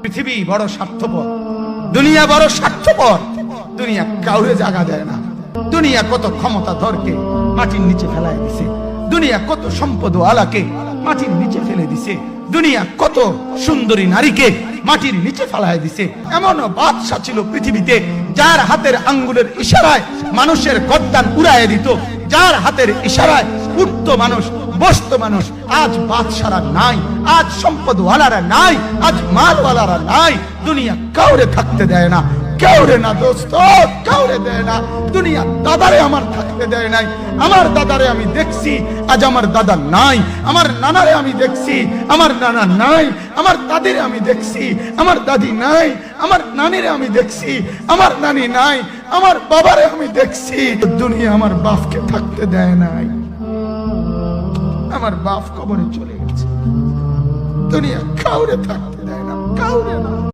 পৃথিবী বড় স্বার্থপর, দুনিয়া বড় স্বার্থপর। দুনিয়া কাউরে জায়গা দেয় না। দুনিয়া কত ক্ষমতাধরকে মাটির নিচে ফেলায় দিছে, দুনিয়া কত সম্পদ আলাকে মাটির নিচে ফেলে দিছে, দুনিয়া কত সুন্দরী নারীকে মাটির নিচে ফেলায় দিছে। এমনও বাদশা ছিল পৃথিবীতে যার হাতের আঙ্গুলের ইশারায় মানুষের গর্দান উড়াইয়ে দিত, যার হাতের ইশারায় উঠত মানুষ, বসত মানুষ। আজ বাদশারা নাই, আজ সম্পদওয়ালারা নাই, আজ মালওয়ালারা নাই। দুনিয়া কাউরে থাকতে দেয় না, কাউরে না দোস্ত, কাউরে দেয় না। দুনিয়া দাদারে আমার থাকতে দেয় নাই। আমার দাদারে আমি দেখছি, আজ আমার দাদা নাই। আমার নানারে আমি দেখছি, আমার নানা নাই। আমার দাদিরে আমি দেখছি, আমার দাদি নাই। আমার নানিরে আমি দেখছি, আমার নানি নাই। আমার বাবারে আমি দেখছি। দুনিয়া আমার বাপকে থাকতে দেয় নাই। আমার বাপ কবরে চলে গেছে। দুনিয়া কাউরে থাকতে দেয় না, কাউরে।